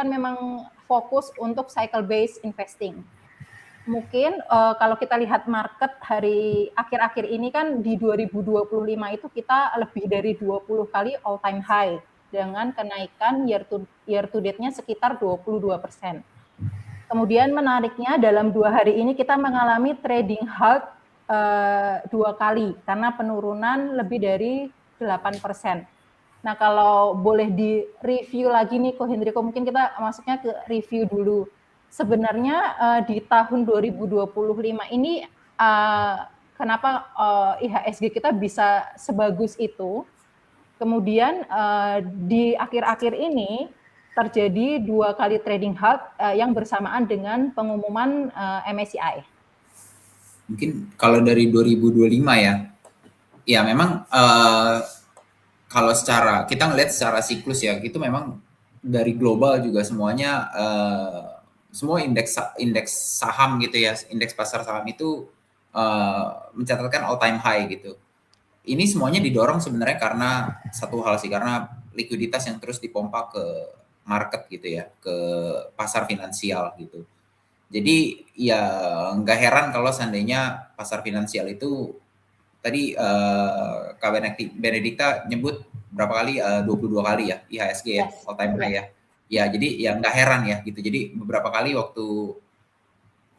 kan memang fokus untuk cycle based investing. Mungkin kalau kita lihat market hari akhir-akhir ini kan di 2025 itu kita lebih dari 20 kali all time high dengan kenaikan year to date-nya sekitar 22%. Kemudian menariknya dalam 2 hari ini kita mengalami trading halt 2 kali karena penurunan lebih dari 8%. Nah, kalau boleh di-review lagi nih Ko Hendriko, mungkin kita masuknya ke review dulu. Sebenarnya di tahun 2025 ini kenapa IHSG kita bisa sebagus itu? Kemudian di akhir-akhir ini terjadi 2 kali trading halt yang bersamaan dengan pengumuman MSCI. Mungkin kalau dari 2025 ya memang kalau kita ngelihat secara siklus ya, itu memang dari global juga semuanya semua indeks saham gitu ya, indeks pasar saham itu mencatatkan all time high gitu. Ini semuanya didorong sebenarnya karena satu hal sih, karena likuiditas yang terus dipompa ke market gitu ya, ke pasar finansial gitu. Jadi ya nggak heran kalau seandainya pasar finansial itu tadi Kak Benedikta nyebut berapa kali 22 kali ya IHSG ya, Yes. all time high ya. Ya jadi ya nggak heran ya gitu. Jadi beberapa kali waktu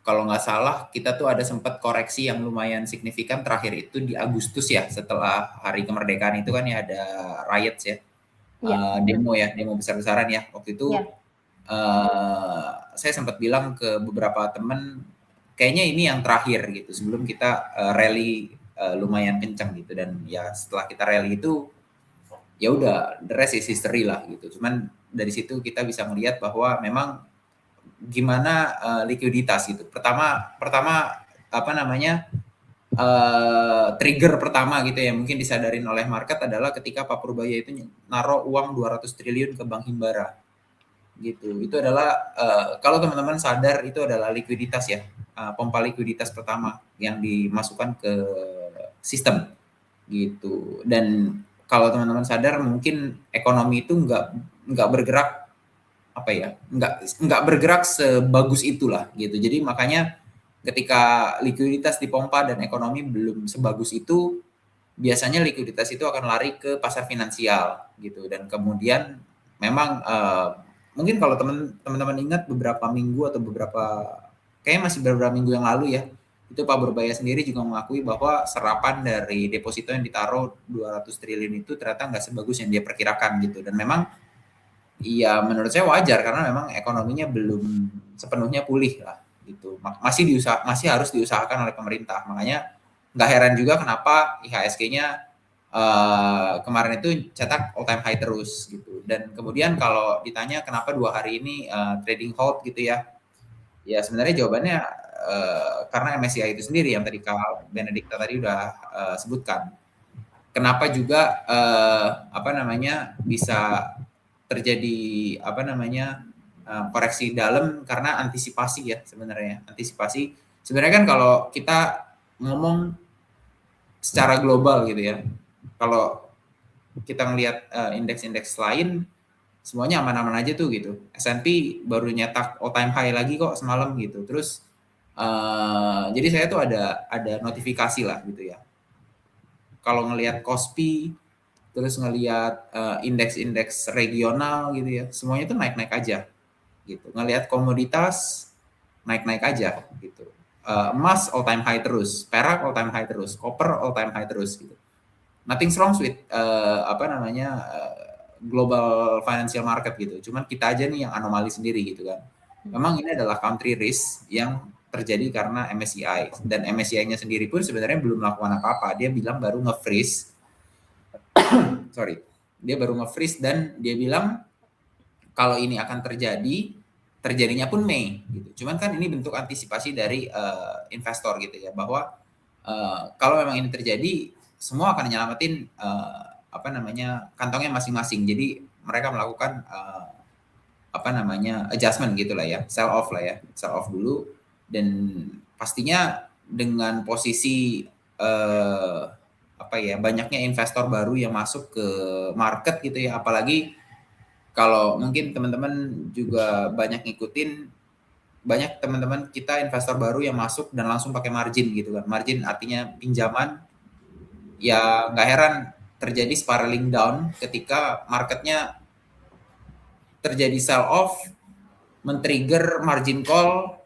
kalau nggak salah kita tuh ada sempat koreksi yang lumayan signifikan terakhir itu di Agustus ya, setelah hari kemerdekaan itu kan ya ada riots ya, demo besar-besaran ya waktu itu. Saya sempat bilang ke beberapa teman kayaknya ini yang terakhir gitu sebelum kita rally lumayan kencang gitu, dan ya setelah kita rally itu ya udah the rest is history lah gitu. Cuman dari situ kita bisa melihat bahwa memang gimana likuiditas gitu. Pertama apa namanya trigger pertama gitu ya mungkin disadarin oleh market adalah ketika Pak Purbaya itu naruh uang 200 triliun ke Bank Himbara gitu. Itu adalah kalau teman-teman sadar itu adalah likuiditas ya, pompa likuiditas pertama yang dimasukkan ke sistem gitu. Dan kalau teman-teman sadar mungkin ekonomi itu nggak bergerak apa ya, nggak bergerak sebagus itulah gitu. Jadi makanya ketika likuiditas dipompa dan ekonomi belum sebagus itu, biasanya likuiditas itu akan lari ke pasar finansial gitu. Dan kemudian memang mungkin kalau teman-teman ingat beberapa minggu atau kayaknya masih beberapa minggu yang lalu ya, itu Pak Purbaya sendiri juga mengakui bahwa serapan dari deposito yang ditaruh 200 triliun itu ternyata nggak sebagus yang dia perkirakan gitu. Dan memang iya menurut saya wajar karena memang ekonominya belum sepenuhnya pulih lah gitu. Masih harus diusahakan oleh pemerintah. Makanya nggak heran juga kenapa IHSG-nya kemarin itu cetak all time high terus gitu. Dan kemudian kalau ditanya kenapa 2 hari ini trading halt gitu ya, ya sebenarnya jawabannya karena MSCI itu sendiri yang tadi Kak Benedikta tadi udah sebutkan. Kenapa juga apa namanya bisa terjadi apa namanya koreksi dalam karena antisipasi ya sebenarnya. Antisipasi sebenarnya kan kalau kita ngomong secara global gitu ya. Kalau kita ngelihat indeks-indeks lain semuanya aman-aman aja tuh gitu. S&P baru nyetak all time high lagi kok semalam gitu. Terus jadi saya tuh ada notifikasi lah gitu ya. Kalau ngelihat Kospi, terus ngelihat indeks-indeks regional gitu ya, semuanya tuh naik-naik aja gitu. Ngelihat komoditas naik-naik aja gitu. Emas all time high terus, perak all time high terus, copper all time high terus gitu. Nothing wrong with apa namanya global financial market gitu. Cuman kita aja nih yang anomali sendiri gitu kan. Memang ini adalah country risk yang terjadi karena MSCI, dan MSCI-nya sendiri pun sebenarnya belum melakukan apa-apa. Dia bilang baru nge-freeze. Dia baru nge-freeze dan dia bilang kalau ini akan terjadinya pun Mei gitu. Cuman kan ini bentuk antisipasi dari investor gitu ya, bahwa kalau memang ini terjadi semua akan nyelamatin apa namanya kantongnya masing-masing. Jadi mereka melakukan apa namanya adjustment gitulah ya, sell off dulu. Dan pastinya dengan posisi apa ya banyaknya investor baru yang masuk ke market gitu ya, apalagi kalau mungkin teman-teman juga banyak ngikutin, banyak teman-teman kita investor baru yang masuk dan langsung pakai margin gitu kan. Margin artinya pinjaman, ya nggak heran terjadi spiraling down ketika marketnya terjadi sell off, men-trigger margin call,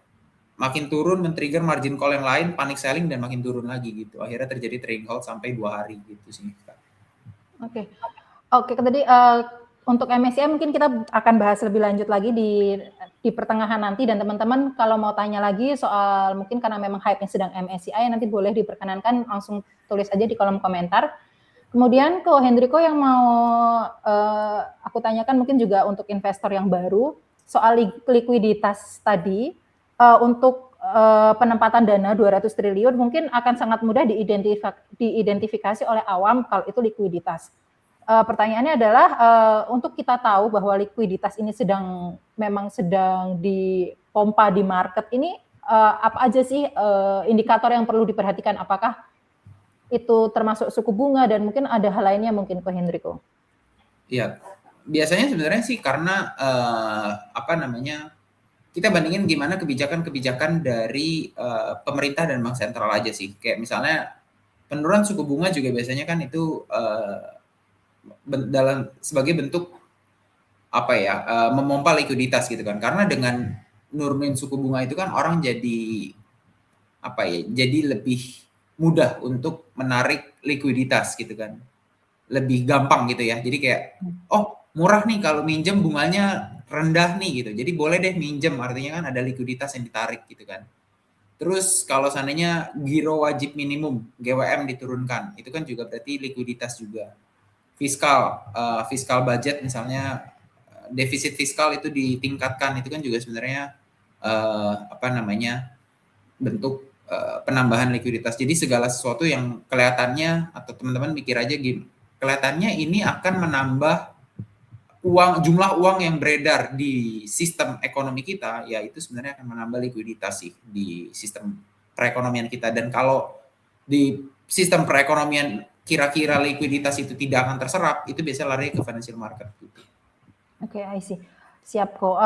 makin turun, men-trigger margin call yang lain, panic selling dan makin turun lagi gitu. Akhirnya terjadi trading halt sampai 2 hari gitu sih. Oke. Oke, tadi untuk MSCI mungkin kita akan bahas lebih lanjut lagi di pertengahan nanti, dan teman-teman kalau mau tanya lagi soal mungkin karena memang hype-nya sedang MSCI, nanti boleh diperkenankan langsung tulis aja di kolom komentar. Kemudian ke Hendriko yang mau aku tanyakan mungkin juga untuk investor yang baru soal likuiditas tadi, untuk penempatan dana 200 triliun mungkin akan sangat mudah diidentifikasi oleh awam kalau itu likuiditas. Pertanyaannya adalah untuk kita tahu bahwa likuiditas ini memang sedang dipompa di market ini, apa aja sih indikator yang perlu diperhatikan? Apakah itu termasuk suku bunga dan mungkin ada hal lainnya mungkin Ko Hendriko? Iya, biasanya sebenarnya sih karena kita bandingin gimana kebijakan-kebijakan dari pemerintah dan bank sentral aja sih. Kayak misalnya penurunan suku bunga juga biasanya kan itu sebagai bentuk memompa likuiditas gitu kan. Karena dengan nurunin suku bunga itu kan orang jadi jadi lebih mudah untuk menarik likuiditas gitu kan. Lebih gampang gitu ya. Jadi kayak murah nih kalau minjem, bunganya rendah nih gitu. Jadi boleh deh minjem, artinya kan ada likuiditas yang ditarik gitu kan. Terus kalau seandainya giro wajib minimum GWM diturunkan, itu kan juga berarti likuiditas juga. Fiskal budget misalnya defisit fiskal itu ditingkatkan, itu kan juga sebenarnya bentuk penambahan likuiditas. Jadi segala sesuatu yang kelihatannya atau teman-teman mikir aja kelihatannya ini akan menambah jumlah uang yang beredar di sistem ekonomi kita, ya itu sebenarnya akan menambah likuiditas sih di sistem perekonomian kita. Dan kalau di sistem perekonomian kira-kira likuiditas itu tidak akan terserap, itu biasanya lari ke financial market. Oke, I see. Siap kok.